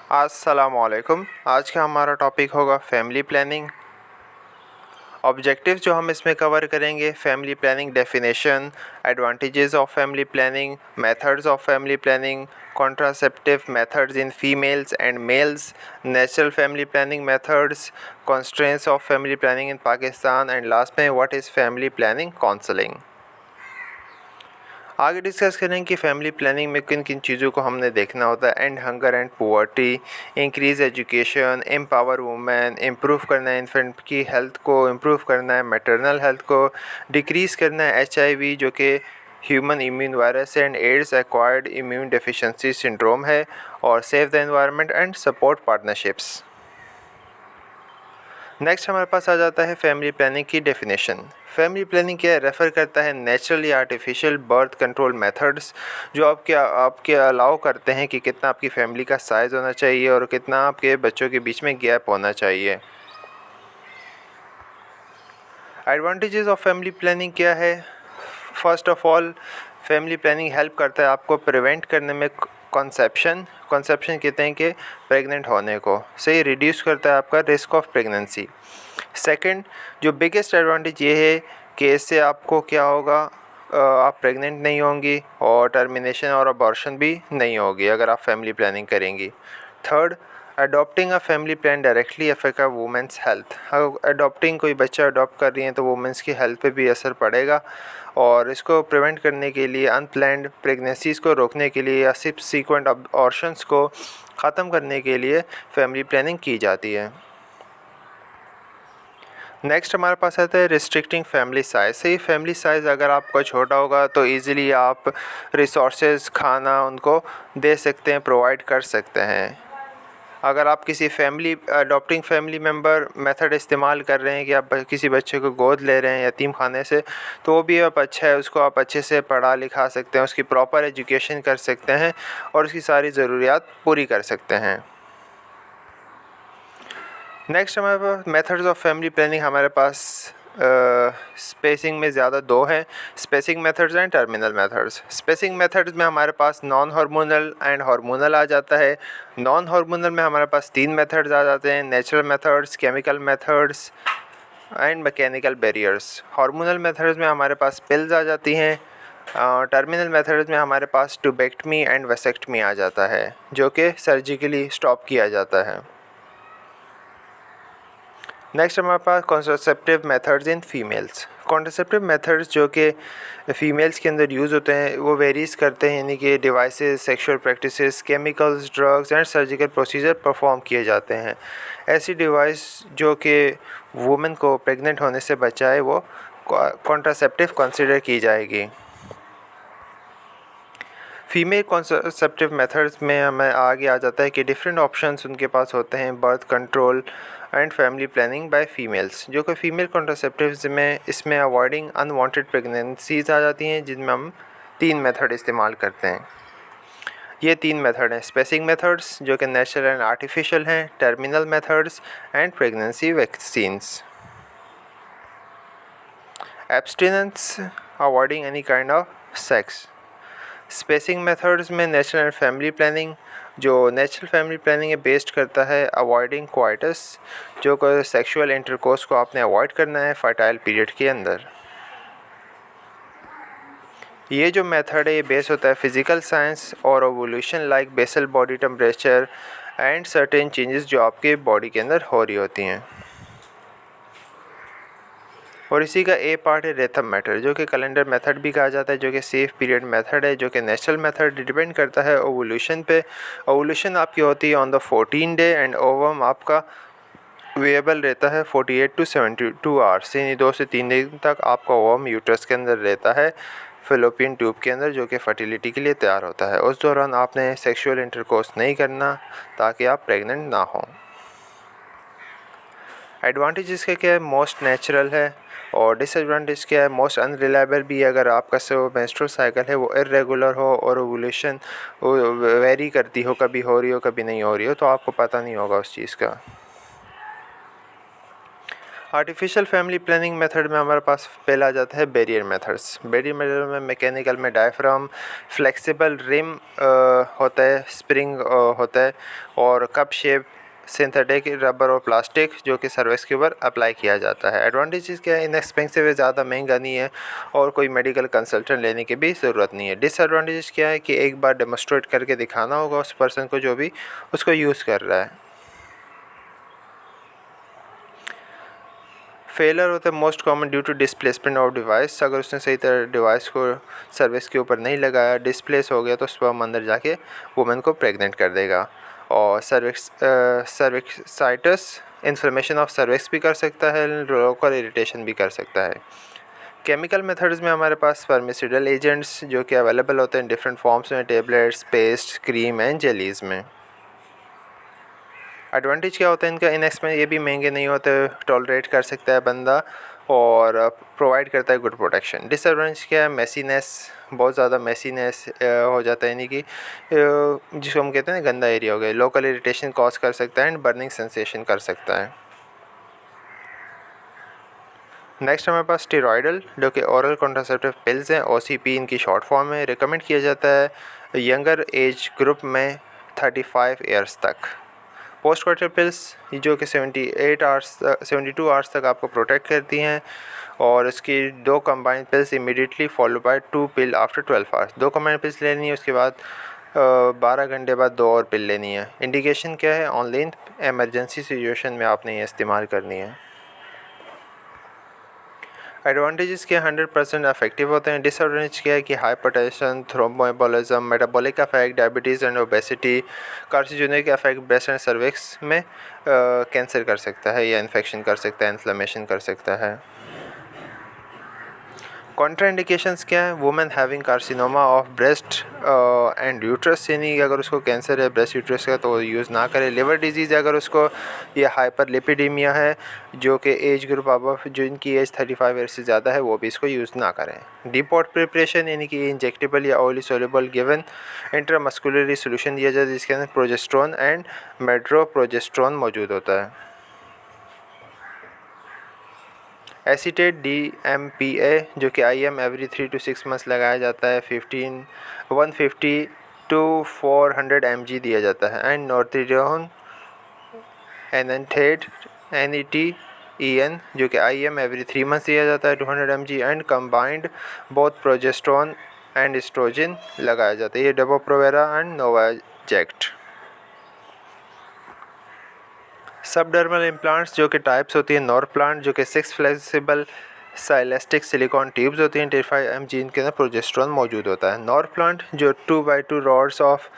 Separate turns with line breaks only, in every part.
अस्सलामुअलैकुम। आज का हमारा टॉपिक होगा फैमिली प्लानिंग। ऑब्जेक्टिव जो हम इसमें कवर करेंगे: family planning definition, advantages of family planning, methods of family planning, contraceptive methods in females and males, natural family planning methods, constraints of family planning in Pakistan and last में what is family planning counselling. आगे discuss करेंगे कि family planning में किन किन चीज़ों को हमने देखना होता है: and hunger and poverty, increase education, empower women, improve करना है इन्फेंट की हेल्थ को, इम्प्रूव करना है मैटरनल हेल्थ को, डिक्रीज़ करना है HIV जो कि human immune virus and ads acquired immune deficiency syndrome है, और save the environment and support partnerships. Next हमारे पास आ जाता है फैमिली प्लानिंग की डेफिनेशन। फैमिली प्लानिंग क्या रेफ़र करता है नेचुरल या आर्टिफिशियल बर्थ कंट्रोल मेथड्स जो आपके अलाउ करते हैं कि कितना आपकी फैमिली का साइज़ होना चाहिए और कितना आपके बच्चों के बीच में गैप होना चाहिए। एडवांटेजेस ऑफ फैमिली प्लानिंग क्या है? First of all, family planning help करता है आपको प्रिवेंट करने में कंसेप्शन कहते हैं कि प्रेग्नेंट होने को, सही रिड्यूस करता है आपका रिस्क ऑफ प्रेगनेंसी। सेकंड, जो बिगेस्ट एडवांटेज ये है कि इससे आपको क्या होगा, आप प्रेग्नेंट नहीं होंगी और टर्मिनेशन और अबॉर्शन भी नहीं होगी अगर आप फैमिली प्लानिंग करेंगी। Third, adopting a family plan directly affect a women's health. Adopting कोई बच्चा अडॉप्ट कर रही हैं तो वुमेंस की हेल्थ पे भी असर पड़ेगा, और इसको प्रिवेंट करने के लिए, अनप्लैंड प्रेगनेंसीज़ को रोकने के लिए या सिब्सिक्वेंट अबॉर्शंस को ख़त्म करने के लिए फैमिली प्लानिंग की जाती है। नेक्स्ट हमारे पास आता है रिस्ट्रिक्टिंग फैमिली साइज़। सही, फैमिली साइज़ अगर आपका छोटा होगा तो इजीली आप रिसोर्सेज, खाना उनको दे सकते हैं, प्रोवाइड कर सकते हैं। अगर आप किसी अडॉप्टिंग फैमिली मेम्बर मेथड इस्तेमाल कर रहे हैं कि आप किसी बच्चे को गोद ले रहे हैं यतीम खाने से, तो वो भी आप अच्छा है, उसको आप अच्छे से पढ़ा लिखा सकते हैं, उसकी प्रॉपर एजुकेशन कर सकते हैं और उसकी सारी ज़रूरियात पूरी कर सकते हैं। नेक्स्ट हमारे पास मेथड्स ऑफ फैमिली प्लानिंग हमारे पास स्पेसिंग में ज़्यादा दो हैं: spacing methods and terminal methods. Spacing methods में हमारे पास नॉन हार्मोनल एंड हार्मोनल आ जाता है। नॉन हार्मोनल में हमारे पास 3 मेथड्स आ जाते हैं: natural methods, chemical methods and mechanical barriers. Hormonal methods में हमारे पास पिल्स आ जाती हैं। टर्मिनल मेथड्स में हमारे पास ट्यूबेक्टमी एंड वेसेक्टमी आ जाता है जो कि सर्जिकली स्टॉप किया जाता है। नेक्स्ट हमारे पास contraceptive methods in females. Contraceptive methods जो कि फ़ीमेल्स के अंदर यूज़ होते हैं वो वेरीज़ करते हैं, यानी कि devices, sexual practices, chemicals, drugs and surgical procedure perform किए जाते हैं। ऐसी डिवाइस जो कि वुमेन को प्रेग्नेंट होने से बचाए वो कॉन्ट्रासेप्टिव कंसिडर की जाएगी। फीमेल कॉन्ट्रासेप्टिव मेथड्स में हमें आगे आ जाता है कि डिफरेंट ऑप्शंस उनके पास होते हैं: birth control and family planning bye females. जो कि फीमेल कॉन्ट्रासेप्टिव्स में इसमें अवॉइडिंग अनवांटेड प्रेगनेंसीज आ जाती हैं, जिनमें हम 3 मेथड इस्तेमाल करते हैं। ये 3 मेथड हैं: स्पेसिंग मेथड्स जो कि नेचुरल एंड आर्टिफिशियल हैं, terminal methods and pregnancy vaccines. Abstinence, avoiding any kind of sex. Spacing methods में नेचुरल एंड फैमिली प्लानिंग। जो नेचुरल फैमिली प्लानिंग है बेस्ड करता है अवॉइडिंग क्वाइटस, जो कि सेक्सुअल इंटरकोर्स को आपने अवॉइड करना है फर्टाइल पीरियड के अंदर। ये जो मेथड है ये बेस होता है फिज़िकल साइंस और ovulation like basal body temperature and certain changes जो आपके बॉडी के अंदर हो रही होती हैं। और इसी का ए पार्ट है रिथम मेथड, जो कि कैलेंडर मेथड भी कहा जाता है, जो कि सेफ पीरियड मेथड है, जो कि नेचुरल मेथड डिपेंड करता है ओवोल्यूशन पे। ओवोल्यूशन आपकी होती है on the 14 day and ovum आपका वेएबल रहता है 48 टू 72 आवर्स, यानी 2 से 3 दिन तक आपका ओवम यूट्रस के अंदर रहता है, फेलोपियन ट्यूब के अंदर, जो कि फर्टिलिटी के लिए तैयार होता है। उस दौरान आपने सेक्सुअल इंटरकोर्स नहीं करना ताकि आप प्रेग्नेंट ना हों। एडवांटेज इसका क्या है? मोस्ट नेचुरल है। और डिसएडवांटेज क्या है? मोस्ट अनरिलायबल भी है। अगर आपका जो मेंस्ट्रुअल साइकिल है वो इरेगुलर हो और ओवुलेशन वेरी करती हो, कभी हो रही हो कभी नहीं हो रही हो, तो आपको पता नहीं होगा उस चीज़ का। आर्टिफिशियल फैमिली प्लानिंग मेथड में हमारे पास पहला आ जाता है बैरियर मेथड्स। बैरियर मेथड में मैकेनिकल में डायफ्राम, फ्लेक्सिबल रिम होता है, स्प्रिंग होता है, और कप शेप सिंथेटिक रबर और प्लास्टिक जो कि सर्विस के ऊपर अप्लाई किया जाता है। एडवांटेजेस क्या है? इनएक्सपेंसिव है, ज़्यादा महंगा नहीं है, और कोई मेडिकल कंसल्टेंट लेने की भी ज़रूरत नहीं है। डिसएडवांटेजेस क्या है कि एक बार डेमोस्ट्रेट करके दिखाना होगा उस पर्सन को जो भी उसको यूज़ कर रहा है। फेलर होता है most common due to displacement of device. अगर उसने सही तरह डिवाइस को सर्विस के ऊपर नहीं लगाया, डिस्प्लेस हो गया, तो स्पर्म अंदर जाके वुमेन को प्रेग्नेंट कर देगा। और सर्विक्साइटिस इन्फ्लेमेशन ऑफ सर्विक्स भी कर सकता है, लोकल इरिटेशन भी कर सकता है। केमिकल मेथड्स में हमारे पास स्पर्मिसिडल एजेंट्स जो कि अवेलेबल होते हैं डिफरेंट फॉर्म्स में, tablets, paste, cream and jellies में। एडवांटेज क्या होता है इनका? इनएक्सपेंसिव, ये भी महंगे नहीं होते, टॉलरेट कर सकता है बंदा, और प्रोवाइड करता है गुड प्रोटेक्शन। डिसएडवांटेज क्या है? मैसीनेस, बहुत ज़्यादा मैसीनेस हो जाता है, यानी कि जिसको हम कहते हैं ना गंदा एरिया हो गया, लोकल इरिटेशन कॉज कर सकता है एंड बर्निंग सेंसेशन कर सकता है। नेक्स्ट हमारे पास स्टेरॉयडल जो कि ओरल कॉन्ट्रासेप्टिव पिल्स हैं, OCP इनकी शॉर्ट फॉर्म में, रिकमेंड किया जाता है यंगर एज ग्रुप में 35 ईयर्स तक। पोस्ट क्वार्टर पिल्स जो कि 72 आवर्स तक आपको प्रोटेक्ट करती हैं, और इसकी 2 combined pills immediately follow by 2 pill after 12 hours. 2 combined pills लेनी है, उसके बाद 12 घंटे बाद 2 और पिल लेनी है। इंडिकेशन क्या है? ऑनलाइन एमरजेंसी सिचुएशन में आपने ये इस्तेमाल करनी है। एडवांटेजेस क्या? 100% इफेक्टिव होते हैं। डिसएडवांटेज क्या है कि hypertension, thromboembolism, metabolic effect, diabetes and obesity, carcinogenic effect breast and cervix में कैंसर कर सकता है, या इन्फेक्शन कर सकता है, इन्फ्लेमेशन कर सकता है। कॉन्ट्राइंडिकेशंस क्या है? Women having carcinoma of breast and uterus, यानी अगर उसको कैंसर है ब्रेस्ट यूट्रस का तो वो यूज़ ना करे। लिवर डिजीज़ अगर उसको, या हाइपरलिपिडीमिया है जो कि एज ग्रुप अब जिनकी एज 35 ईयर से ज़्यादा है, वो भी इसको यूज़ ना करें। डिपोर्ट प्रिपरेशन यानी कि इंजेक्टेबल या ऑयली सोल्यूबल गिवन इंट्रामस्कुलरी सोल्यूशन दिया जाए जिसके अंदर प्रोजेस्ट्रॉन एंड मेट्रोप्रोजेस्ट्रॉन मौजूद होता है। एसीटेट DMPA जो कि IM एवरी 3 to 6 मंथ्स लगाया जाता है, 150 to 400 mg दिया जाता है। एंड नॉर्थिरियोन एनेंथेट NET-EN जो कि IM एवरी 3 मंथ्स दिया जाता है, 200 mg। And combined both progesterone and estrogen लगाया जाता है, ये Depo Provera and Novaject. Subdermal implants जो कि टाइप्स होती है, नॉर प्लांट जो कि 6 फ्लेक्सिबल साइलेस्टिक सिलिकॉन ट्यूब्स होती हैं, 35 mg इनके अंदर प्रोजेस्ट्रॉन मौजूद होता है। नॉर प्लांट जो 2x2 रॉड्स ऑफ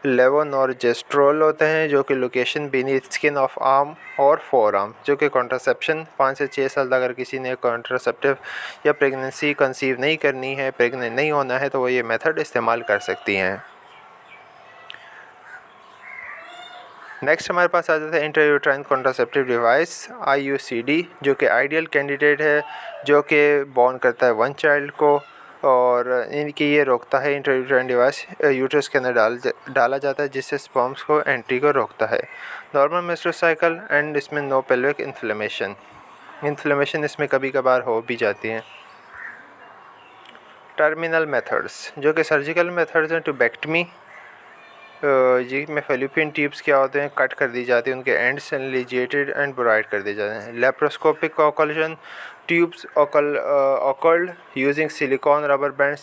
लेवोनॉर्जेस्ट्रोल होते हैं जो कि location beneath skin of arm और फोर आर्म, जो कि कॉन्ट्रासेप्शन 5 से 6 साल अगर किसी ने कॉन्ट्रासेप्टिव या प्रेगनेंसी कंसीव नहीं करनी है, प्रेग्नेंट नहीं होना है, तो वो ये मेथड इस्तेमाल कर सकती हैं। नेक्स्ट हमारे पास आ जाता है इंट्रायूट्राइन कॉन्ट्रासेप्टिव डिवाइस IUCD जो कि आइडियल कैंडिडेट है, जो कि बॉर्न करता है 1 चाइल्ड को, और इनकी ये रोकता है, इंट्रायूट्राइन डिवाइस यूट्रस के अंदर डाला जाता है जिससे स्पर्म्स को एंट्री को रोकता है। नॉर्मल मेंस्ट्रुअल साइकिल एंड इसमें नो पेल्विक इन्फ्लेमेशन इसमें कभी कभार हो भी जाती हैं। टर्मिनल मेथड्स जो कि सर्जिकल मेथड्स हैं, ट्यूबेक्टमी जी में फेल्लोपियन ट्यूब्स क्या होते हैं, कट कर दी जाती है, उनके एंड्स एनलिजिएटेड एंड ब्राइड कर दिए जाते हैं। Laparoscopic occlusion tubes occluded using silicone rubber band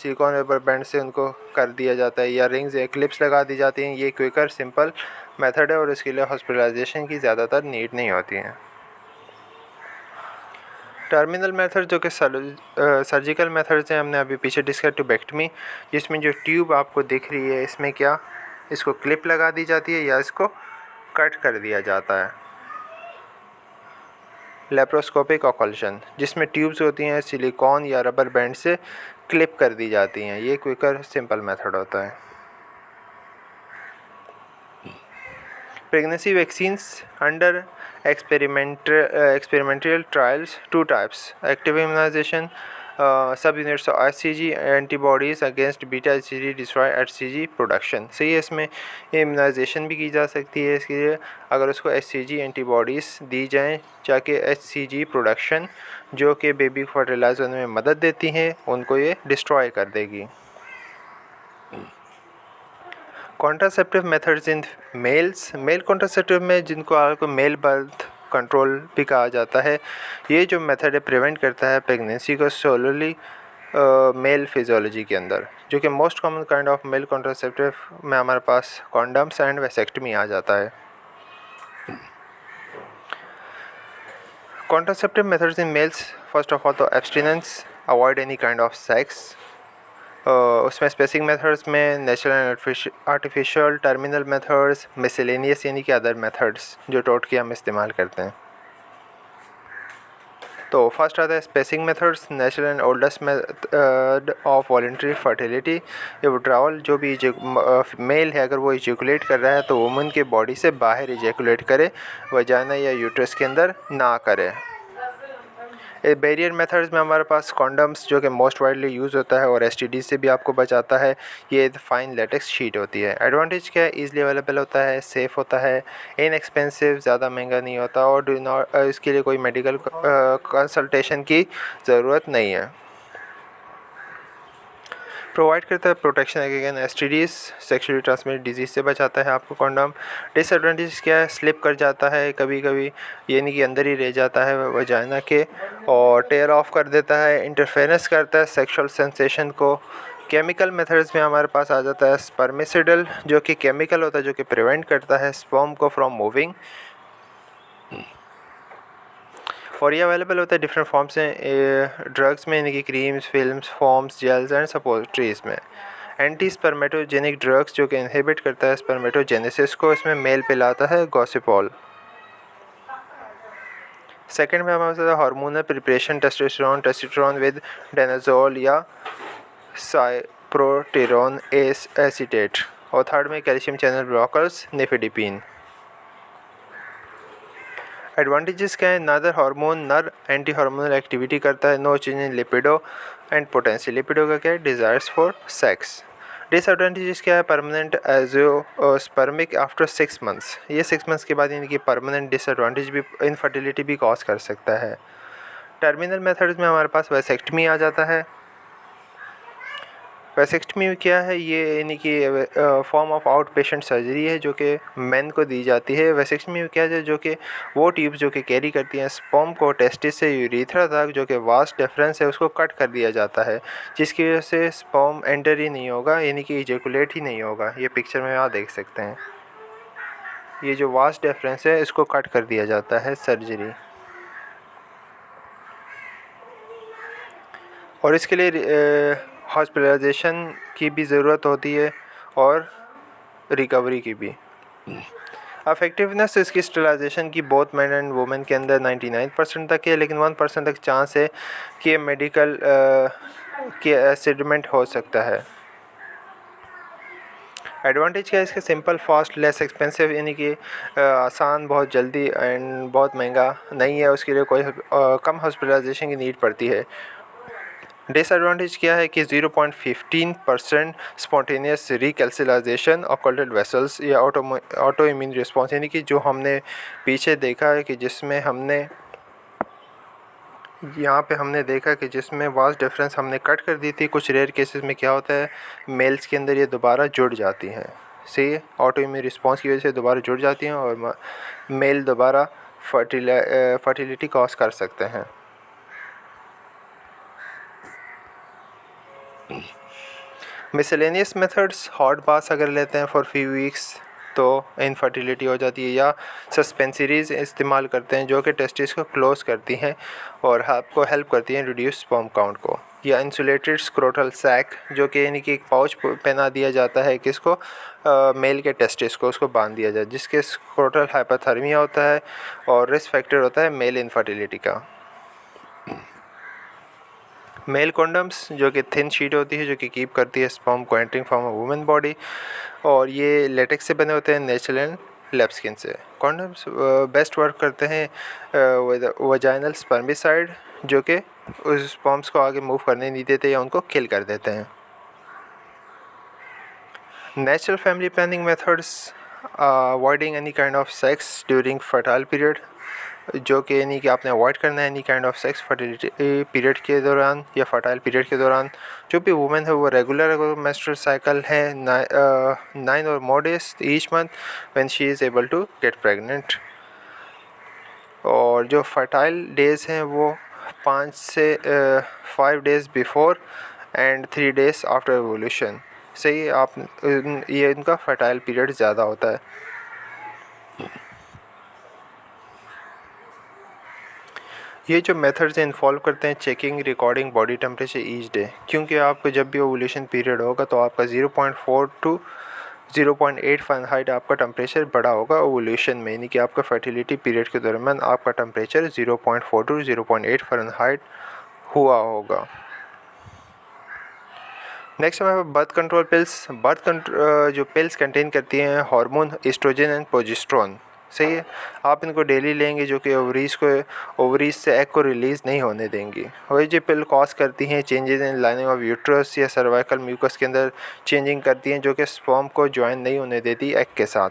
से उनको कर दिया जाता है, या रिंग्स या क्लिप्स लगा दी जाती हैं। ये क्विकर सिंपल मेथड है और इसके लिए हॉस्पिटलाइजेशन की ज़्यादातर नीड नहीं होती है। टर्मिनल मेथड जो कि सर्जिकल मेथड्स हैं, हमने अभी पीछे डिस्कस ट्यूबेक्टमी, जिसमें जो ट्यूब आपको दिख रही है इसमें क्या इसको क्लिप लगा दी जाती है या इसको कट कर दिया जाता है। लेप्रोस्कोपिक ऑकल्यूजन जिसमें ट्यूब्स होती हैं सिलिकॉन या रबर बैंड से क्लिप कर दी जाती हैं, ये क्विकर सिंपल मेथड होता है। Pregnancy vaccines under experimental trials 2 types, active immunisation sub units of HCG antibodies against beta HCG destroy HCG production. सही है, इसमें इम्यूनाइजेशन भी की जा सकती है इसके लिए अगर उसको HCG एंटीबॉडीज़ दी जाएं, जाके HCG प्रोडक्शन जो कि बेबी को फर्टिलाइज होने में मदद देती हैं उनको ये डिस्ट्रॉय कर देगी। Contraceptive methods in males, male contraceptive में जिनको आपको मेल बर्थ कंट्रोल भी कहा जाता है, ये जो मेथड है प्रिवेंट करता है प्रेगनेंसी को सोलरली मेल फिजियोलॉजी के अंदर, जो कि most common kind of male contraceptive में हमारे पास कॉन्डम्स एंड वेसेक्टमी आ जाता है। Contraceptive methods in males, first of all तो abstinence, avoid any kind of sex. उसमें स्पेसिफिक मेथड्स में natural and artificial, terminal methods, miscellaneous यानी कि अदर मेथड्स जो टोटके हम इस्तेमाल करते हैं। तो फर्स्ट आता है spacing methods, natural and oldest method of voluntary fertility. ये विड्रॉवल, जो भी मेल है अगर वो इजैकुलेट कर रहा है तो वुमन के बॉडी से बाहर इजैकुलेट करे, वजाना या यूट्रस के अंदर ना करे। बैरियर मेथड्स में हमारे पास कॉन्डम्स जो कि मोस्ट वाइडली यूज़ होता है और STD से भी आपको बचाता है। ये फाइन लेटेक्स शीट होती है। एडवांटेज क्या है, ईज़िली अवेलेबल होता है, सेफ़ होता है, इनएक्सपेंसिव, ज़्यादा महंगा नहीं होता और डू नॉट इसके लिए कोई मेडिकल कंसल्टेशन की ज़रूरत नहीं है। प्रोवाइड करता है protection against STDs, sexually transmitted disease से बचाता है आपको कॉन्डम। डिसएडवांटेज क्या है, स्लिप कर जाता है कभी कभी, यानी कि अंदर ही रह जाता है वजाइना के, और टेयर ऑफ कर देता है, इंटरफेरेंस करता है सेक्सुअल सेंसेशन को। केमिकल मेथड्स में हमारे पास आ जाता है स्पर्मिसिडल, जो कि केमिकल होता है जो कि प्रिवेंट करता है स्पर्म को फ्रॉम मूविंग, और ये अवेलेबल होता है डिफरेंट फॉर्म्स हैं ड्रग्स में, यानी कि creams, films, forms, gels and suppositories में। एंटी स्पर्मेटोजेनिक ड्रग्स जो कि इनहिबिट करता है स्पर्मेटोजेनेसिस को, इसमें मेल पिलाता है गॉसिपॉल। सेकंड में हमारे पास hormonal preparation, testosterone with danazol या साइप्रोटेरोन एसीटेट, और थर्ड में calcium channel blockers, nifedipine. Advantages क्या है, neither hormone nor anti hormonal activity करता है, no change in libido and potential. Libido का क्या है, डिज़ायर्स फॉर सेक्स। डिसएडवांटेजेस क्या है, परमानेंट एजियोस्पर्मिक आफ्टर 6 मंथ्स, ये 6 मंथ्स के बाद इनकी परमानेंट डिसएडवांटेज भी, इनफर्टिलिटी भी कॉज कर सकता है। टर्मिनल मेथड्स में हमारे पास वैसेक्टमी आ जाता है। वैसेक्टमी क्या है, ये यानी कि form of out patient surgery है जो कि मेन को दी जाती है। वैसेक्टमी क्या है, जो कि वो ट्यूब्स जो कि कैरी करती हैं स्पर्म को टेस्टिस से यूरेथ्रा तक, जो कि वास्ट डिफरेंस है, उसको कट कर दिया जाता है, जिसकी वजह से स्पर्म एंटर ही नहीं होगा, यानी कि इजैकुलेट ही नहीं होगा। ये पिक्चर में आप देख सकते हैं, ये जो वास्ट डिफरेंस है इसको कट कर दिया जाता है सर्जरी, और इसके लिए हॉस्पिटलाइजेशन की भी ज़रूरत होती है और रिकवरी की भी। अफेक्टिवनेस इसकी स्टरलाइजेशन की बोथ मैन एंड वुमेन के अंदर 99% तक है, लेकिन 1% तक चांस है कि मेडिकल के एक्सीडेंट हो सकता है। एडवांटेज क्या है इसके, सिंपल, फास्ट, लेस एक्सपेंसिव, यानी कि आसान, बहुत जल्दी एंड बहुत महंगा नहीं है, उसके लिए कोई कम हॉस्पिटलाइजेशन की नीड पड़ती है। डिसएडवांटेज क्या है कि 0.15% स्पॉन्टेनियस रिकैल्सिलाइजेशन ऑफ कल्टेड वेसल्स या ऑटो इम्यून रिस्पॉन्स, यानी कि जो हमने पीछे देखा है कि जिसमें हमने यहाँ पे हमने देखा कि जिसमें वास्ट डिफरेंस हमने कट कर दी थी, कुछ रेयर केसेस में क्या होता है, मेल्स के अंदर ये दोबारा जुड़ जाती हैं, से ऑटो इम्यून रिस्पॉन्स की वजह से दोबारा जुड़ जाती हैं और मेल दोबारा फर्टिलिटी कॉज कर सकते हैं। मिसलेनियस मेथड्स, हॉट बाथ अगर लेते हैं फॉर फ्यू वीक्स तो इनफर्टिलिटी हो जाती है, या सस्पेंसरीज इस्तेमाल करते हैं जो कि टेस्टिस को क्लोज करती हैं और आपको हेल्प करती हैं रिड्यूस स्पर्म काउंट को, या इंसुलेटेड स्क्रोटल सैक, जो कि यानी कि एक पाउच पहना दिया जाता है किसको, मेल के टेस्टिस को, उसको बांध दिया जाए, जिसके स्क्रोटल हाइपोथर्मिया होता है और रिस्क फैक्टर होता है मेल इनफर्टिलिटी का। मेल कॉन्डम्स जो कि थिन शीट होती है, जो कि कीप करती है स्पर्म को entering from a women body, और ये लेटेक्स से बने होते हैं, नेचुरल एंड लैब स्किन से। कॉन्डम्स बेस्ट वर्क करते हैं विद वजाइनल स्पर्मिसाइड जो कि उस स्पर्म्स को आगे मूव करने नहीं देते या उनको किल कर देते हैं। Natural family planning methods, avoiding any kind of sex during fertile period, जो कि यानी कि आपने अवॉइड करना है any kind of sex fertility period के दौरान या फर्टाइल पीरियड के दौरान। जो भी वुमेन है वो रेगुलर मेंस्ट्रुअल साइकिल है 9 और more days each month when she is able to get pregnant. और जो फर्टाइल डेज़ हैं वो 5 से 5 days before and 3 days after ovulation से ही आप ये इनका फर्टाइल पीरियड ज़्यादा होता है। ये जो मेथड्स इन्वॉल्व करते हैं checking recording body temperature each day, क्योंकि आपको जब भी ओवुलेशन पीरियड होगा तो आपका 0.4 टू 0.8 फ़ारेनहाइट आपका टेम्परेचर बढ़ा होगा ओवुलेशन में, यानी कि आपका फर्टिलिटी पीरियड के दौरान आपका टेम्परेचर 0.4 टू 0.8 फ़ारेनहाइट हुआ होगा। नेक्स्ट हमारे बर्थ कंट्रोल पिल्स। जो पिल्स कंटेन करती हैं हार्मोन एस्ट्रोजन एंड प्रोजेस्टेरोन, सही है। आप इनको डेली लेंगे जो कि ओवरीज से एग को रिलीज़ नहीं होने देंगी। और ये पिल कॉज करती हैं changes in lining of uterus या सर्वाइकल म्यूकस के अंदर चेंजिंग करती हैं, जो कि स्पर्म को ज्वाइन नहीं होने देती एग के साथ।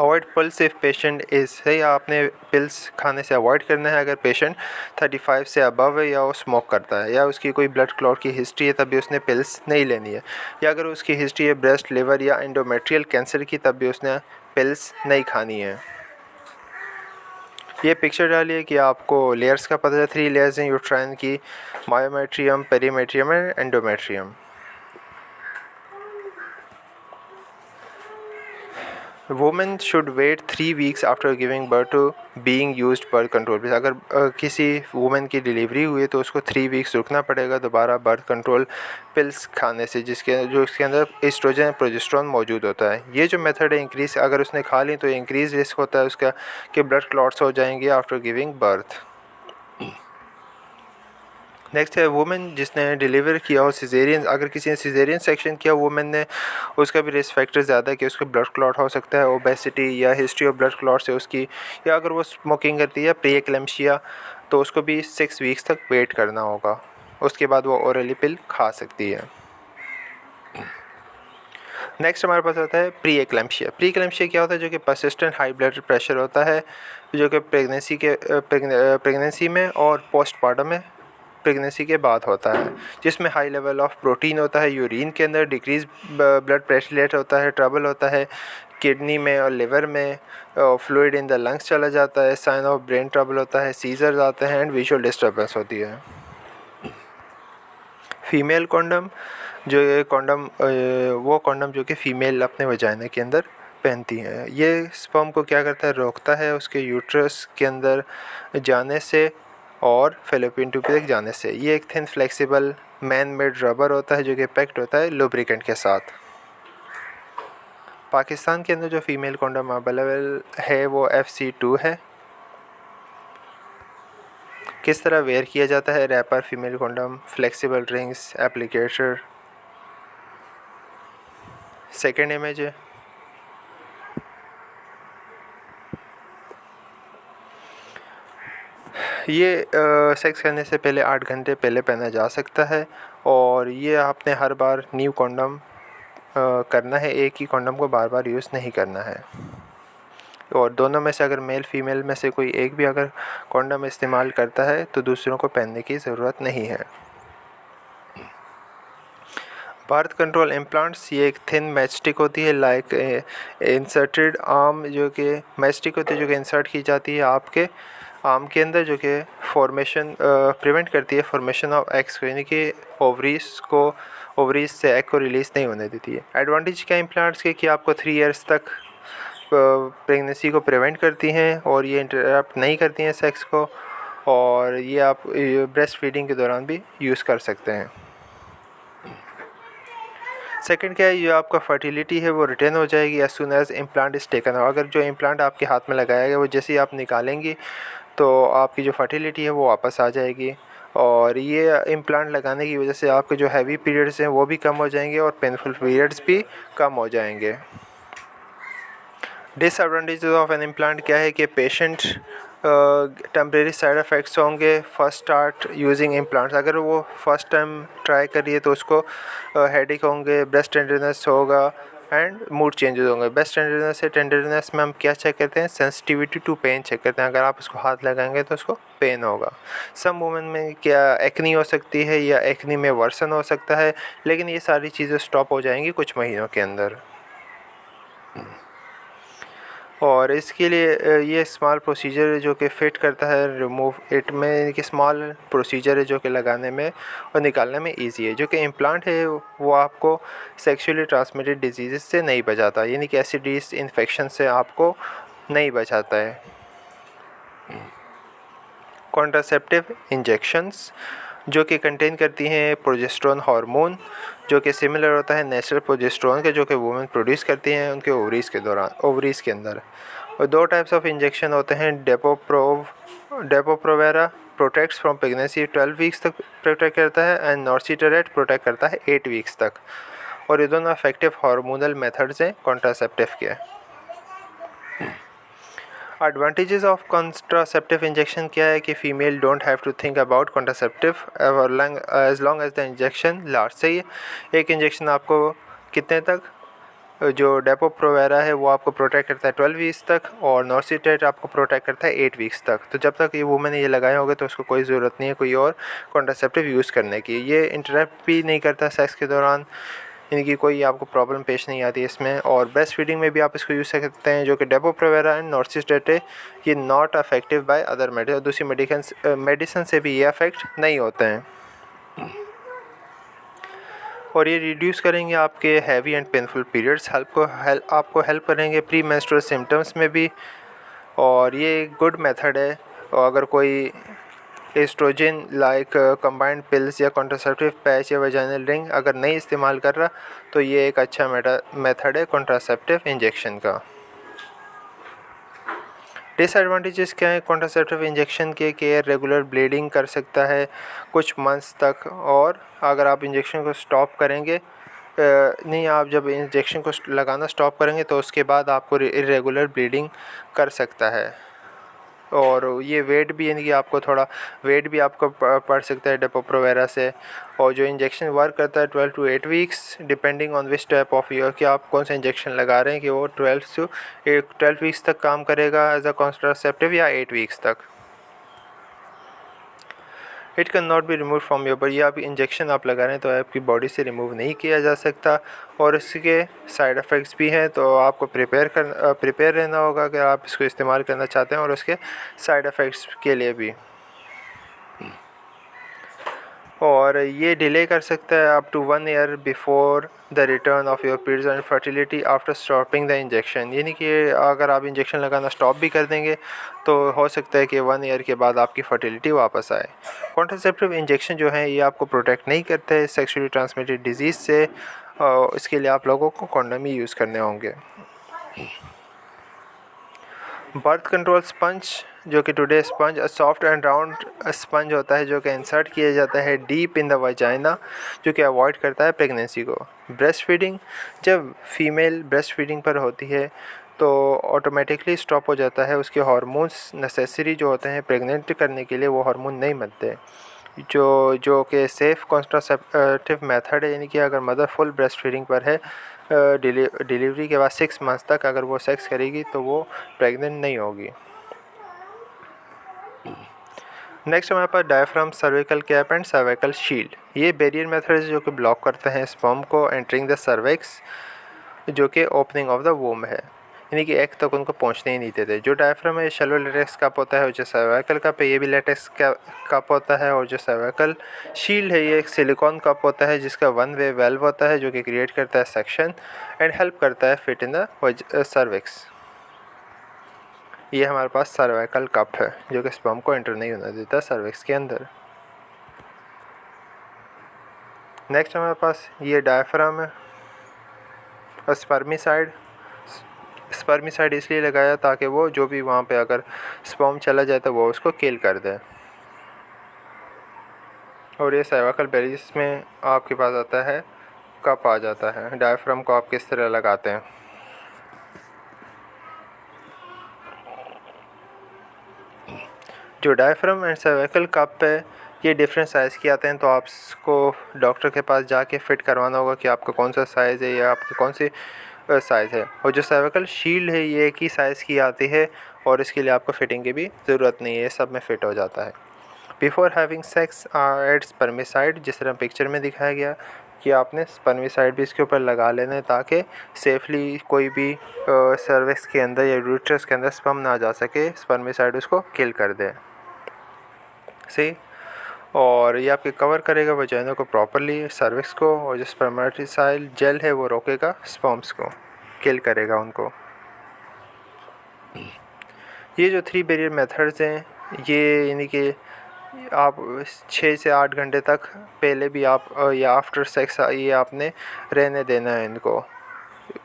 Avoid pills if patient is, सही आपने पिल्स खाने से अवॉइड करना है अगर पेशेंट 35 से अबव है या वो स्मोक करता है या उसकी कोई ब्लड क्लॉट की हिस्ट्री है, तभी उसने पिल्स नहीं लेनी है। या अगर उसकी हिस्ट्री है ब्रेस्ट लिवर या एंडोमेट्रियल कैंसर की, तब भी उसने पिल्स नहीं खानी है। ये पिक्चर डालिए कि आपको लेयर्स का पता है। 3 लेयर्स हैं यूट्राइन की, myometrium, perimetrium and endometrium. Women should wait 3 weeks after giving birth to being used birth control pills. अगर किसी वुमेन की डिलीवरी हुई है तो उसको 3 वीक्स रुकना पड़ेगा दोबारा बर्थ कंट्रोल पिल्स खाने से, उसके अंदर एस्ट्रोजन प्रोजेस्टेरोन मौजूद होता है। ये जो मेथड है इंक्रीज, अगर उसने खा ली तो इंक्रीज रिस्क होता है उसका कि ब्लड क्लॉट्स हो जाएंगे आफ्टर गिविंग बर्थ। नेक्स्ट है वुमेन जिसने डिलीवर किया हो सिजेरियन, अगर किसी ने सिजेरियन सेक्शन किया वुमेन ने, उसका भी रिस्क फैक्टर ज़्यादा है कि उसको ब्लड क्लॉट हो सकता है, ओबेसिटी या हिस्ट्री ऑफ ब्लड क्लॉट से उसकी, या अगर वो स्मोकिंग करती है प्री एक्लेम्शिया, तो उसको भी 6 वीक्स तक वेट करना होगा, उसके बाद वो ओरली पिल खा सकती है। नेक्स्ट हमारे पास होता है प्री एक्लेम्शिया। प्री एक्लेम्शिया क्या होता है? जो कि परसिस्टेंट हाई ब्लड प्रेशर होता है, जो कि प्रेगनेंसी में और पोस्टपार्टम में प्रेगनेंसी के बाद होता है, जिसमें हाई लेवल ऑफ प्रोटीन होता है यूरिन के अंदर, डिक्रीज ब्लड प्रेशर होता है, ट्रबल होता है किडनी में और लिवर में, फ्लूइड इन द लंग्स चला जाता है, साइन ऑफ ब्रेन ट्रबल होता है, सीजर्स आते हैं एंड विजुअल डिस्टर्बेंस होती है। फीमेल कॉन्डम, जो ये कॉन्डम वो कॉन्डम जो कि फ़ीमेल अपने वजाइना के अंदर पहनती हैं, ये स्पर्म को क्या करता है? रोकता है उसके यूट्रस के अंदर जाने से और फेलोपियन ट्यूब तक जाने से। ये एक thin flexible man made rubber होता है जो कि पैक्ड होता है लुब्रिकेंट के साथ। पाकिस्तान के अंदर जो फीमेल कॉन्डम अवेलेबल है वो FC2 है। किस तरह वेयर किया जाता है? Wrapper, female condom, flexible rings, applicator. Second image है, ये सेक्स करने से पहले 8 घंटे पहले पहना जा सकता है, और ये आपने हर बार न्यू कॉन्डम करना है, एक ही कॉन्डम को बार बार यूज़ नहीं करना है। और दोनों में से अगर मेल फीमेल में से कोई एक भी अगर कॉन्डम इस्तेमाल करता है तो दूसरों को पहनने की ज़रूरत नहीं है। बर्थ कंट्रोल इम्प्लांट्स, ये एक थिन मैचस्टिक होती है लाइक इंसर्टेड आर्म, जो कि मैचस्टिक होती है जो कि इंसर्ट की जाती है आपके आर्म के अंदर, जो कि फॉर्मेशन प्रिवेंट करती है फॉर्मेशन ऑफ एग्स को, यानी कि ओवरीज से एग को रिलीज़ नहीं होने देती है। एडवांटेज क्या इम्प्लांट्स के कि आपको 3 ईयर्स तक प्रेगनेंसी को प्रिवेंट करती हैं और ये इंटरप्ट नहीं करती हैं सेक्स को, और ये आप ब्रेस्ट फीडिंग के दौरान भी यूज़ कर सकते हैं। सेकंड क्या है, ये आपका फर्टिलिटी है वो रिटेन हो जाएगी as soon as implant is taken. अगर जो इम्प्लांट आपके हाथ में लगाया गया वो जैसे ही आप निकालेंगी तो आपकी जो फर्टिलिटी है वो वापस आ जाएगी, और ये इम्प्लांट लगाने की वजह से आपके जो हैवी पीरियड्स हैं वो भी कम हो जाएंगे और पेनफुल पीरियड्स भी कम हो जाएंगे। डिसएडवांटेजेस ऑफ एन इम्प्लांट क्या है कि पेशेंट टेम्परेरी साइड इफ़ेक्ट्स होंगे फर्स्ट स्टार्ट यूजिंग इम्प्लांट्स। अगर वो फर्स्ट टाइम ट्राई करिए तो उसको हेडेक होंगे, ब्रेस्ट टेंडरनेस होगा एंड मूड चेंजेस होंगे। ब्रेस्ट टेंडरनेस से टेंडरनेस में हम क्या चेक करते हैं? सेंसिटिविटी टू पेन चेक करते हैं। अगर आप उसको हाथ लगाएंगे तो उसको पेन होगा। सम वुमेन में क्या एक्नी हो सकती है या एक्नी में वर्सन हो सकता है, लेकिन ये सारी चीज़ें स्टॉप हो जाएंगी कुछ महीनों के अंदर। और इसके लिए ये स्मॉल प्रोसीजर है जो कि फ़िट करता है रिमूव इट में, कि स्मॉल प्रोसीजर है जो कि लगाने में और निकालने में इजी है। जो कि इम्प्लांट है वो आपको सेक्सुअली ट्रांसमिटेड डिजीज़ से नहीं बचाता, यानी कि एसिडिस इन्फेक्शन से आपको नहीं बचाता है। कॉन्ट्रासेप्टिव इंजेक्शंस जो कि कंटेन करती हैं प्रोजेस्टेरोन हार्मोन, जो कि सिमिलर होता है नेचुरल प्रोजेस्टेरोन के, जो कि वुमेन प्रोड्यूस करती हैं उनके ओवरीज़ के अंदर। और दो टाइप्स ऑफ इंजेक्शन होते हैं। डेपोप्रोवेरा प्रोटेक्ट्स फ्रॉम प्रेगनेंसी 12 वीक्स तक प्रोटेक्ट करता है एंड नॉर्सिटेरेट प्रोटेक्ट करता है 8 वीक्स तक। और ये दोनों इफेक्टिव हार्मोनल मेथड्स हैं कॉन्ट्रासेप्टिव के। एडवांटेजेस ऑफ कॉन्ट्रासेप्टिव इंजेक्शन क्या है कि female don't have to think about contraceptive as long as the injection last. से ही एक इंजेक्शन आपको कितने तक, जो डेपो-प्रोवेरा है वो आपको प्रोटेक्ट करता है 12 वीक्स तक और नॉर्सिटेट आपको प्रोटेक्ट करता है 8 वीक्स तक। तो जब तक ये वुमेन ये लगाए होंगे तो उसको कोई ज़रूरत नहीं है कोई और कॉन्ट्रासेप्टिव यूज़ करने की। ये इंटरप्ट भी नहीं करता सेक्स के दौरान, इनकी कोई आपको प्रॉब्लम पेश नहीं आती इसमें। और ब्रेस्ट फीडिंग में भी आप इसको यूज़ कर सकते हैं। जो कि डेपो-प्रोवेरा एंड नॉर्सिटेट है ये नॉट अफेक्टिव बाय अदर दूसरी मेडिसिन से भी ये अफेक्ट नहीं होते हैं। और ये रिड्यूस करेंगे आपके हैवी एंड पेनफुल पीरियड्स, आपको हेल्प करेंगे प्री मेंस्ट्रुअल सिम्टम्स में भी। और ये गुड मेथड है। और अगर कोई एस्ट्रोजन लाइक कंबाइंड पिल्स या कॉन्ट्रासेप्टिव पैच या वजाइनल रिंग अगर नहीं इस्तेमाल कर रहा तो ये एक अच्छा मेथड है कॉन्ट्रासेप्टिव इंजेक्शन का। डिसएडवांटेजेस क्या है कॉन्ट्रासेप्टिव इंजेक्शन के? कि रेगुलर ब्लीडिंग कर सकता है कुछ मंथ्स तक। और अगर आप इंजेक्शन को स्टॉप करेंगे नहीं, आप जब इंजेक्शन को लगाना स्टॉप करेंगे तो उसके बाद आपको इरेगुलर ब्लीडिंग कर सकता है। और ये वेट भी, यानी कि आपको थोड़ा वेट भी आपको पड़ सकता है डेपो-प्रोवेरा से। और जो इंजेक्शन वर्क करता है 12 to 8 weeks depending on which type of year कि आप कौन सा इंजेक्शन लगा रहे हैं, कि वो 12 वीक्स तक काम करेगा एज अ कॉन्ट्रासेप्टिव या 8 वीक्स तक। It can not be remove from your body. आप इंजेक्शन आप लगा रहे हैं तो आपकी बॉडी से रिमूव नहीं किया जा सकता। और इसके साइड इफ़ेक्ट्स भी हैं, तो आपको प्रिपेयर रहना होगा अगर आप इसको इस्तेमाल करना चाहते हैं और उसके साइड इफ़ेक्ट्स के लिए भी। और ये डिले कर सकता है up to 1 year before the return of your periods and fertility after stopping the injection. यानी कि अगर आप इंजेक्शन लगाना स्टॉप भी कर देंगे तो हो सकता है कि 1 ईयर के बाद आपकी फर्टिलिटी वापस आए। कॉन्ट्रासेप्टिव इंजेक्शन जो है ये आपको प्रोटेक्ट नहीं करते सेक्सुअली ट्रांसमिटेड डिजीज़ से। इसके लिए आप लोगों को कॉन्डम ही यूज़ करने होंगे। बर्थ कंट्रोल स्पंज, जो कि today sponge soft and round sponge होता है जो कि इंसर्ट किया जाता है डीप इन द वजाइना, जो कि अवॉइड करता है प्रेगनेंसी को। ब्रेस्ट फीडिंग, जब फीमेल ब्रेस्ट फीडिंग पर होती है तो ऑटोमेटिकली स्टॉप हो जाता है। उसके हार्मोन्स नेसेसरी जो होते हैं प्रेग्नेंट करने के लिए वो हार्मोन नहीं बनते, जो कि सेफ़ कॉन्ट्रासेप्टिव मेथड है। यानी कि अगर मदर फुल ब्रेस्ट फीडिंग पर है डिलीवरी के बाद 6 मंथ्स तक अगर वो सेक्स करेगी तो वो प्रेग्नेंट नहीं होगी। नेक्स्ट हमारे पास diaphragm, cervical cap and cervical shield. ये बैरियर मेथड जो कि ब्लॉक करते हैं स्पर्म को एंटरिंग द सर्विक्स, जो कि ओपनिंग ऑफ द वोम है, यानी कि एग तक उनको पहुंचने ही नहीं देते। जो डायफ्राम है शैलो लेटेक्स कप होता है, और जो सर्वाइकल कप है ये भी लेटेक्स कप होता है। और जो सर्वाइकल शील्ड है ये एक सिलिकॉन कप होता है जिसका 1 वे वेल्व होता है जो कि क्रिएट करता है सेक्शन एंड हेल्प करता है फिट इन द सर्विक्स। ये हमारे पास सर्वाइकल कप है जो कि स्पर्म को एंटर नहीं होने देता सर्विक्स के अंदर। नेक्स्ट हमारे पास ये डायफ्राम है। और स्पर्मिसाइड इसलिए लगाया ताकि वो जो भी वहाँ पे अगर स्पर्म चला जाए तो वो उसको किल कर दे। और ये सर्वाइकल बेरिस में आपके पास आता है कप आ जाता है। डायफ्राम को आप किस तरह लगाते हैं? जो डायफ्राम एंड सर्वाइकल कप है ये डिफरेंट साइज़ के आते हैं, तो आपको डॉक्टर के पास जाके फ़िट करवाना होगा कि आपका कौन सा साइज़ है या आपकी कौन सी साइज़ है। और जो सर्वाइकल शील्ड है ये एक ही साइज़ की आती है और इसके लिए आपको फ़िटिंग की भी ज़रूरत नहीं है, सब में फ़िट हो जाता है। Before having sex add spermicide, जिस तरह पिक्चर में दिखाया गया कि आपने स्पर्मिसाइड भी इसके ऊपर लगा लेना है ताकि सेफली कोई भी सर्विक्स के अंदर या यूट्रस के अंदर स्पर्म ना जा सके, स्पर्मिसाइड उसको किल कर दे। सही। और ये आपके कवर करेगा वजाइना को प्रॉपरली, सर्विक्स को, और जो स्पर्मेटिसाइड जेल है वो रोकेगा स्पर्म्स को, किल करेगा उनको। ये जो 3 बैरियर मेथड्स हैं ये यानी कि आप 6 से 8 घंटे तक पहले भी आप या आफ्टर सेक्स ये आपने रहने देना है इनको।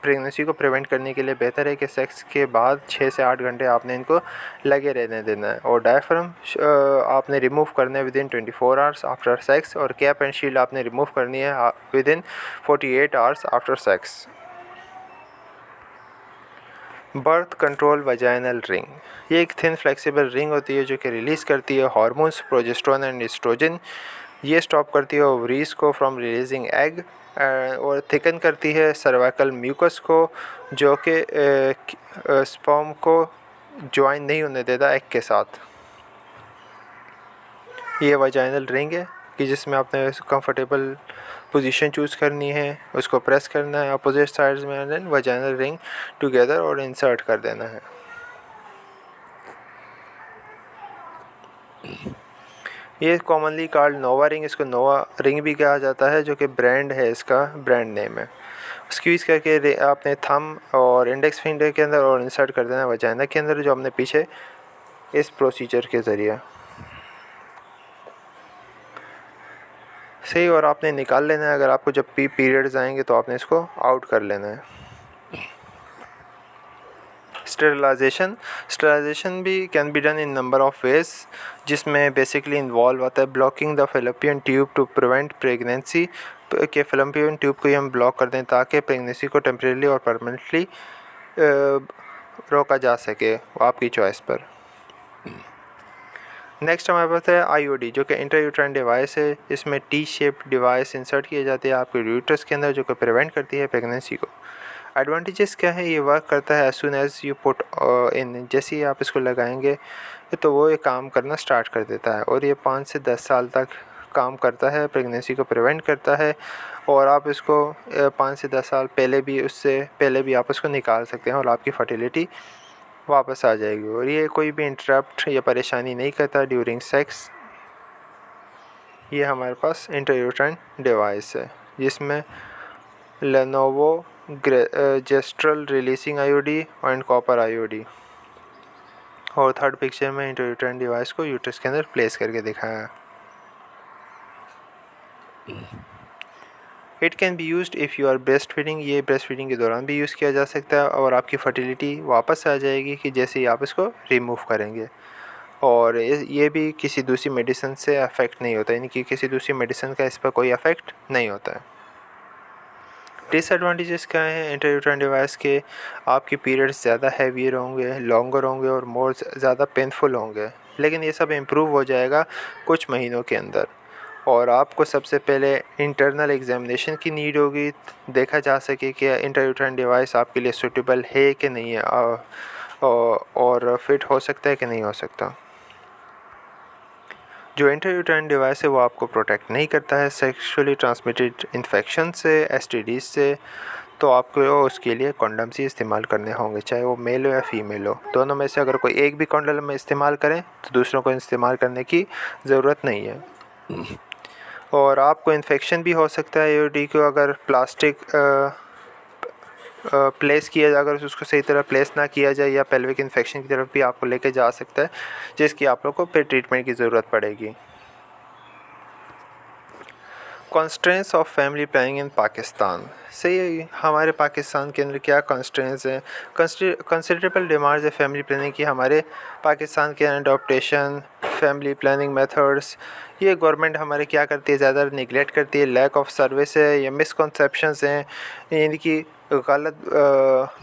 प्रेगनेंसी को प्रिवेंट करने के लिए बेहतर है कि सेक्स के बाद 6 से 8 घंटे आपने इनको लगे रहने देना है। और डायफ्राम आपने रिमूव करना है विदिन 24 आवर्स आफ्टर सेक्स, और कैप एंड शील्ड आपने रिमूव करनी है within 48 hours after sex. Birth control vaginal ring, ये एक थिन फ्लेक्सिबल रिंग होती है जो कि रिलीज़ करती है हार्मोन्स प्रोजेस्टेरोन एंड एस्ट्रोजन। ये स्टॉप करती है ओवरीज को फ्रॉम रिलीजिंग एग, और थिकन करती है सर्वाइकल म्यूकस को जो कि स्पर्म को ज्वाइन नहीं होने देता एग के साथ। ये वजाइनल रिंग है कि जिसमें आपने कंफर्टेबल पोजीशन चूज़ करनी है, उसको प्रेस करना है अपोजिट साइड्स में, एंड वजाइनल रिंग टुगेदर और इंसर्ट कर देना है। ये कॉमनली कॉल्ड नोवा रिंग, इसको नोवा रिंग भी कहा जाता है जो कि ब्रांड है, इसका ब्रांड नेम है। स्क्वीज़ करके आपने थंब और इंडेक्स फिंगर के अंदर और इंसर्ट कर देना है वजाइना के अंदर, जो हमने पीछे इस प्रोसीजर के ज़रिए सही। और आपने निकाल लेना है, अगर आपको जब भी पीरियड्स आएंगे तो आपने इसको आउट कर लेना है। स्टेरिलाइजेशन भी can be done in number of ways, जिसमें बेसिकली इन्वॉल्व होता है blocking the fallopian tube to prevent pregnancy, के फेलोपियन ट्यूब को हम ब्लॉक कर दें ताकि प्रेगनेंसी को टेम्परेरी और परमानेंटली रोका जा सके, आपकी चॉइस पर। नेक्स्ट हमारे पास है आईओडी जो कि इंट्रायूट्राइन डिवाइस है। इसमें टी शेप्ड डिवाइस इंसर्ट की जाती है आपके यूट्रस के अंदर जो कि प्रिवेंट करती है प्रेगनेंसी को। एडवांटेजेस क्या है, ये वर्क करता है as soon as you put in, जैसे ही आप इसको लगाएंगे तो वो ये काम करना स्टार्ट कर देता है, और ये 5 से 10 साल तक काम करता है, प्रेगनेंसी को प्रिवेंट करता है। और आप इसको 5 से 10 साल पहले भी, उससे पहले भी आप इसको निकाल सकते हैं और आपकी फर्टिलिटी वापस आ जाएगी। और ये कोई भी इंटरप्ट या परेशानी नहीं करता ड्यूरिंग सेक्स। ये हमारे पास इंट्रायूट्राइन डिवाइस है जिसमें levonorgestrel releasing IUD and copper IUD, और थर्ड पिक्चर में इंट्रायूट्राइन डिवाइस को यूट्रस के अंदर प्लेस करके दिखाया है। It can be used if you are breast feeding, ये ब्रेस्ट फीडिंग के दौरान भी यूज़ किया जा सकता है, और आपकी फर्टिलिटी वापस आ जाएगी कि जैसे ही आप इसको रिमूव करेंगे। और ये भी किसी दूसरी मेडिसिन से अफेक्ट नहीं होता, यानी कि किसी दूसरी मेडिसिन का इस पर कोई अफेक्ट नहीं होता है। डिसएडवांटेजेस क्या हैं इंट्रायूट्राइन डिवाइस के, आपकी पीरियड्स ज़्यादा हैवियर होंगे, लॉन्गर होंगे और मोर ज़्यादा पेनफुल होंगे, लेकिन ये सब इम्प्रूव हो जाएगा कुछ महीनों के अंदर। और आपको सबसे पहले इंटरनल एग्जामिनेशन की नीड होगी, देखा जा सके कि इंट्रायूट्राइन डिवाइस आपके लिए सूटेबल है कि नहीं है, और फिट हो सकता है कि नहीं हो सकता। जो इंट्रायूट्राइन डिवाइस है वो आपको प्रोटेक्ट नहीं करता है सेक्सुअली ट्रांसमिटेड इन्फेक्शन से, एसटीडीज से, तो आपको उसके लिए कॉन्डम्स ही इस्तेमाल करने होंगे, चाहे वो मेल हो या फीमेल हो। दोनों में से अगर कोई एक भी कॉन्डम इस्तेमाल करें तो दूसरों को इस्तेमाल करने की ज़रूरत नहीं है। और आपको इन्फेक्शन भी हो सकता है आईओडी को अगर प्लास्टिक प्लेस किया जाए, अगर उसको सही तरह प्लेस ना किया जाए, या पेल्विक इन्फेक्शन की तरफ भी आपको लेके जा सकता है, जिसकी आप लोग को फिर ट्रीटमेंट की ज़रूरत पड़ेगी। Constraints of family planning in Pakistan, सही हमारे पाकिस्तान के अंदर क्या कॉन्स्ट्रेंट्स हैं, कंसिडरेबल डिमांड्स है फैमिली प्लानिंग की हमारे पाकिस्तान के अंदर। अडॉप्टेशन, फैमिली प्लानिंग मेथड्स, ये गवर्नमेंट हमारे क्या करती है, ज़्यादा निगलेक्ट करती है, लैक ऑफ सर्विस है, या मिसकॉन्सेप्शंस हैं, यानी कि गलत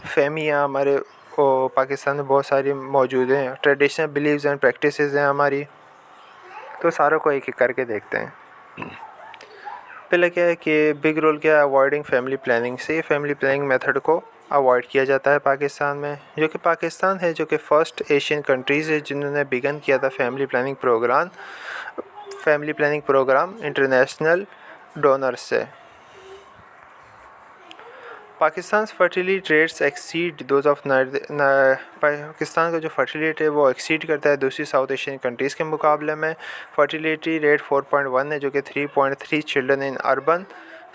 फहमियाँ हमारे पाकिस्तान में बहुत सारी मौजूद हैं। ट्रेडिशनल बिलीव्स एंड प्रैक्टिसेस हैं हमारी, तो सारों को एक एक करके देखते हैं। पहले क्या है कि बिग रोल क्या है अवॉइडिंग फैमिली प्लानिंग से। फैमिली प्लानिंग मेथड को अवॉइड किया जाता है पाकिस्तान में, जो कि पाकिस्तान है जो कि फर्स्ट एशियन कंट्रीज़ है जिन्होंने बिगन किया था family planning programme international donors से। Pakistan fertility rates exceed those of Pakistan का जो फर्टिलिटी है वो एक्सीड करता है दूसरी साउथ एशियन कंट्रीज़ के मुकाबले में। फर्टिलिटी रेट 4.1 है, जो कि 3.3 children in urban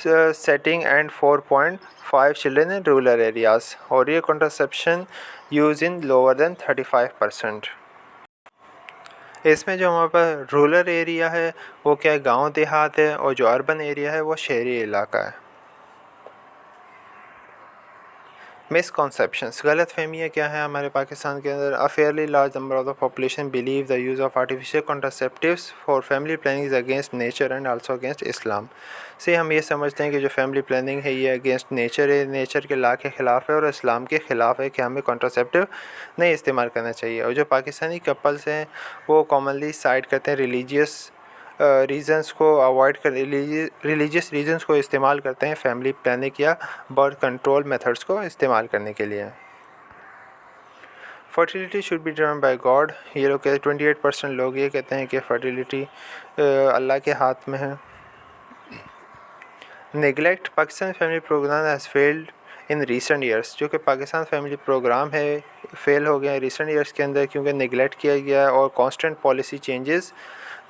setting and 4.5 children in rural areas. और ये contraception use in lower than 35%। इसमें जो हमारे पास रूरल एरिया है वो क्या है गाँव देहात है, और जो अर्बन एरिया है वो शहरी इलाका है। मिसकॉन्सेप्शंस, गलत फहमियाँ क्या है हमारे पाकिस्तान के अंदर। A fairly large number of the population believe the use of artificial contraceptives for family planning is against nature and also against इस्लाम। से हम ये समझते हैं कि जो फैमिली प्लानिंग है ये अगेंस्ट नेचर है, नेचर के लॉ के ख़िलाफ़ है और इस्लाम के ख़िलाफ़ है कि हमें कॉन्ट्रासेप्टिव नहीं इस्तेमाल करना चाहिए। और जो पाकिस्तानी कपल्स हैं वो कॉमनली साइड करते हैं रिलीजियस रीज़न्स को अवॉइड कर रिलीजियस रीज़न्स को इस्तेमाल करते हैं फैमिली प्लानिंग या बर्थ कंट्रोल मेथड्स को इस्तेमाल करने के लिए। Fertility should be driven by God, ये लोग कहते 28% लोग ये कहते हैं कि फर्टिलिटी अल्लाह के हाथ में है। Neglect, Pakistan family program has failed in recent years, जो कि पाकिस्तान फैमिली प्रोग्राम है फेल हो गया है रिसेंट ईयर्स के अंदर, क्योंकि नेगलेक्ट किया गया है और कांस्टेंट पॉलिसी चेंजेस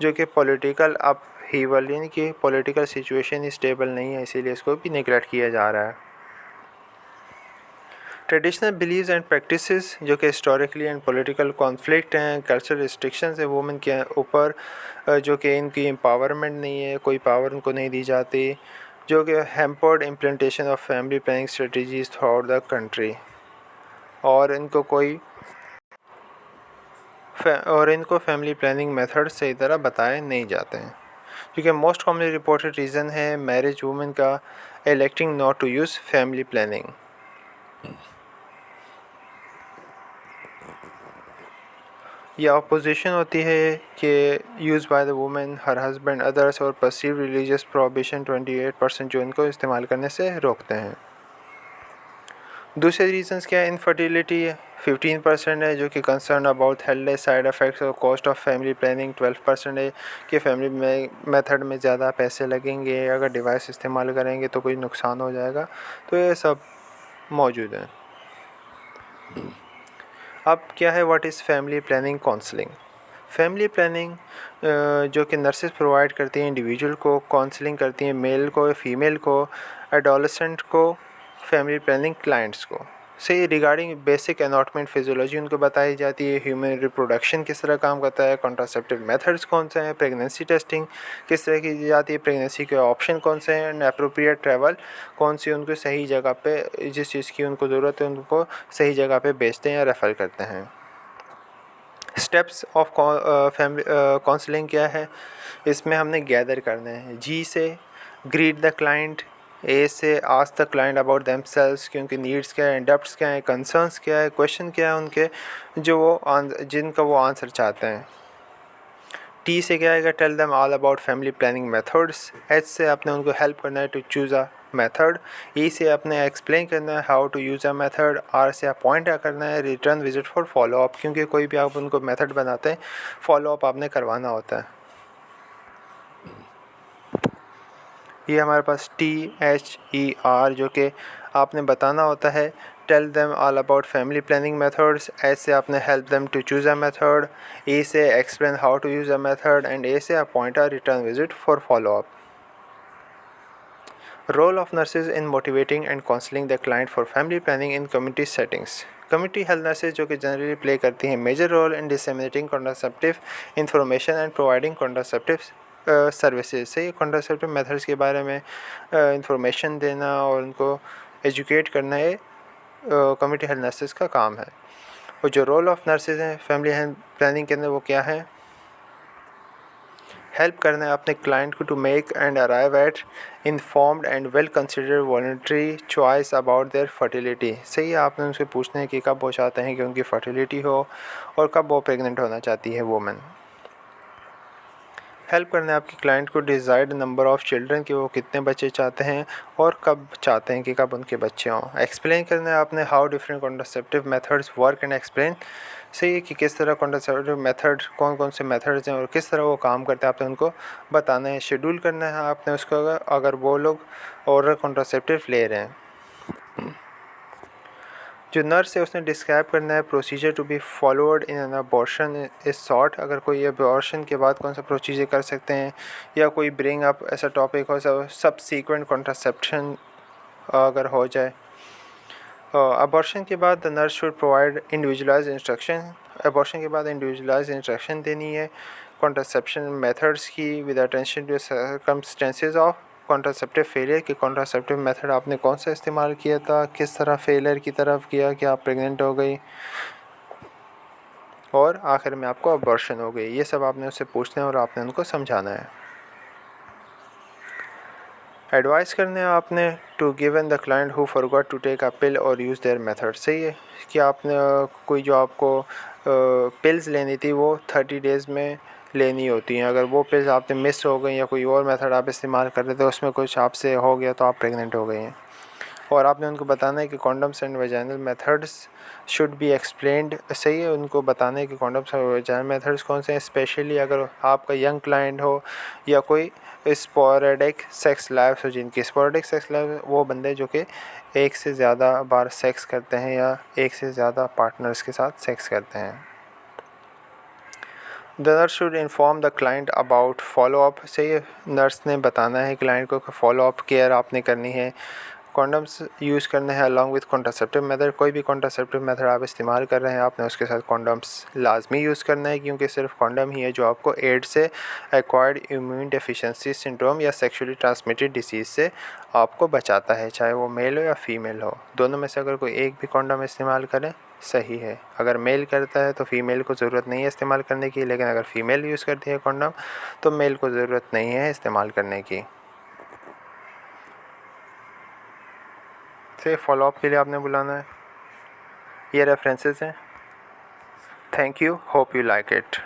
जो कि पॉलिटिकल अपहीवल यानी कि पॉलिटिकल सिचुएशन स्टेबल नहीं है, इसीलिए इसको भी नेगलेक्ट किया जा रहा है। ट्रेडिशनल बिलीव्स एंड प्रैक्टिसेस जो कि हिस्टोरिकली एंड पॉलिटिकल कॉन्फ्लिक्ट हैं, कल्चरल रिस्ट्रिक्शंस है वुमेन के ऊपर, जो कि इनकी एम्पावरमेंट नहीं है, कोई पावर उनको नहीं दी जाती, जो कि hampered implementation of family planning strategies through out the country. और इनको फैमिली प्लानिंग मेथड सही तरह बताए नहीं जाते हैं, क्योंकि मोस्ट कॉमनली रिपोर्टेड रीज़न है मैरिज वुमेन का electing not to use family planning. यह अपोजिशन होती है कि use by the women her husband others और परसीव रिलीजियस प्रोहिबिशन 28% जो इनको इस्तेमाल करने से रोकते हैं। दूसरे रीजंस क्या है, इनफर्टिलिटी 15% है जो कि concern about health side effects और कॉस्ट ऑफ फैमिली प्लानिंग 12% है कि फैमिली में मेथड में ज़्यादा पैसे लगेंगे, अगर डिवाइस इस्तेमाल करेंगे तो कोई नुकसान हो जाएगा, तो ये सब मौजूद है। अब क्या है what is family planning counselling. Family planning जो कि नर्सेज प्रोवाइड करती हैं इंडिविजुअल को, काउंसलिंग करती हैं मेल को फीमेल को, एडोलेसेंट को, फैमिली प्लानिंग क्लाइंट्स को से रिगार्डिंग बेसिक एनाटॉमी फिजियोलॉजी उनको बताई जाती है, ह्यूमन रिप्रोडक्शन किस तरह काम करता है, कॉन्ट्रासेप्टिव मेथड्स कौन से हैं, प्रेगनेंसी टेस्टिंग किस तरह की जाती है, प्रेगनेंसी के ऑप्शन कौन से हैं, एंड अप्रोप्रिएट ट्रैवल कौन सी उनको सही जगह पे जिस चीज़ की उनको ज़रूरत है उनको सही जगह पे भेजते हैं या रेफ़र करते हैं। स्टेप्स ऑफ फैमिली काउंसलिंग क्या है, इसमें हमने गैदर करना है। जी से ग्रीट द क्लाइंट, ए से ask the client about themselves कि उनकी नीड्स क्या है, डब्ट्स क्या है, कंसर्न्स क्या है, क्वेश्चन क्या है उनके जो वो जिनका वो आंसर चाहते हैं। टी से क्या आएगा, tell them all about family planning methods. H से आपने उनको हेल्प करना है to choose a method. E से आपने एक्सप्लेन करना है how to use a method. R से अपॉइंट करना है return visit for follow up, क्योंकि कोई भी आप उनको मेथड बनाते हैं फॉलो अप आपने करवाना होता है। ये हमारे पास THER जो कि आपने बताना होता है, tell them all about family planning methods. S से आपने help them to choose a method. A से explain how to use a method and A से appoint a return visit for follow up. Role of nurses in motivating and counselling the client for family planning in community settings. Community health nurses जो कि generally play करती हैं major role in disseminating contraceptive information and providing contraceptive services से contraceptive methods के बारे में information देना और उनको एजुकेट करना है कम्युनिटी हेल्थ नर्सेज का काम है। और जो रोल ऑफ नर्सेज हैं फैमिली हेल्थ प्लानिंग के अंदर वो क्या है, हेल्प करना है अपने क्लाइंट को to make and arrive at informed and well considered voluntary choice about their fertility. सही है, आपने उनसे पूछना है कि कब वो चाहते हैं कि उनकी फर्टिलिटी हो और कब वो प्रेग्नेंट होना चाहती है वुमेन। हेल्प करना है आपकी क्लाइंट को डिज़ायर्ड नंबर ऑफ़ चिल्ड्रन कि वो कितने बच्चे चाहते हैं और कब चाहते हैं कि कब उनके बच्चे हों। एक्सप्लेन करना है आपने how different contraceptive methods work and explain. सही है कि किस तरह कॉन्ट्रासेप्टिव मेथड कौन कौन से मेथड्स हैं और किस तरह वो काम करते हैं आपने उनको बताना है। शेड्यूल करना है आपने उसको अगर वो लोग ओरल कॉन्ट्रासेप्टिव ले रहे हैं। जो नर्स है उसने डिस्क्राइब करना है procedure to be followed in an abortion is short. अगर कोई अबॉर्शन के बाद कौन सा प्रोसीजर कर सकते हैं या कोई ब्रिंग अप ऐसा टॉपिक हो सबसीक्वेंट कॉन्ट्रासेप्शन अगर हो जाए। अबॉर्शन के बाद the nurse should provide individualize instruction. Abortion के बाद इंडिविजुअलाइज इंस्ट्रक्शन देनी है कॉन्ट्रासेप्शन मेथड्स की with attention to circumstances of contraceptive failure कि कॉन्ट्रासेप्टिव मेथड आपने कौन सा इस्तेमाल किया था, किस तरह फेलियर की तरफ किया कि आप प्रेग्नेंट हो गई और आखिर में आपको अबॉर्शन हो गई। ये सब आपने उससे पूछना है और आपने उनको समझाना है। एडवाइस करने हैं आपने to given the client who forgot to take a pill और यूज़ देयर मेथड। सही है कि आपने कोई जो आपको पिल्स लेनी थी वो 30 डेज़ में लेनी होती हैं। अगर वो पिल्स आपने मिस हो गई या कोई और मेथड आप इस्तेमाल कर रहे थे उसमें कुछ आपसे हो गया तो आप प्रेग्नेंट हो गई हैं। और आपने उनको बताना है कि condoms and vaginal methods should be explained. सही है, उनको बताना है कि कॉन्डम्स और वेजाइनल मेथड्स कौन से हैं, स्पेशली अगर आपका यंग क्लाइंट हो या कोई स्पोरेडिक सेक्स लाइफ हो। जिनकी स्पोरेडिक सेक्स लाइफ वो बंदे जो कि एक से ज़्यादा बार सेक्स करते हैं या एक से ज़्यादा पार्टनर्स के साथ सेक्स करते हैं। The nurse should inform the client about follow up. सही, नर्स ने बताना है क्लाइंट को फॉलोअप केयर आपने करनी है। कॉन्डम्स यूज़ करने हैं अलॉन्ग विथ कॉन्ट्रासेप्टिव मेथड। कोई भी कॉन्ट्रासेप्टिव मेथड आप इस्तेमाल कर रहे हैं आपने उसके साथ कॉन्डम्स लाजमी यूज़ करना है क्योंकि सिर्फ कॉन्डम ही है जो आपको एड्स से, एक्वायर्ड इम्यून डेफिशिएंसी सिंड्रोम या सेक्सुअली ट्रांसमिटेड डिसीज़ से आपको बचाता है, चाहे वो मेल हो या फीमेल हो। दोनों में से अगर कोई एक भी कॉन्डम इस्तेमाल करें सही है। अगर मेल करता है तो फीमेल को ज़रूरत नहीं है इस्तेमाल करने की, लेकिन अगर फ़ीमेल यूज़ करती है कॉन्डम तो मेल को ज़रूरत नहीं है इस्तेमाल करने की। से फॉलोअप के लिए आपने बुलाना है। ये रेफरेंसेस हैं। Thank you, hope you like it.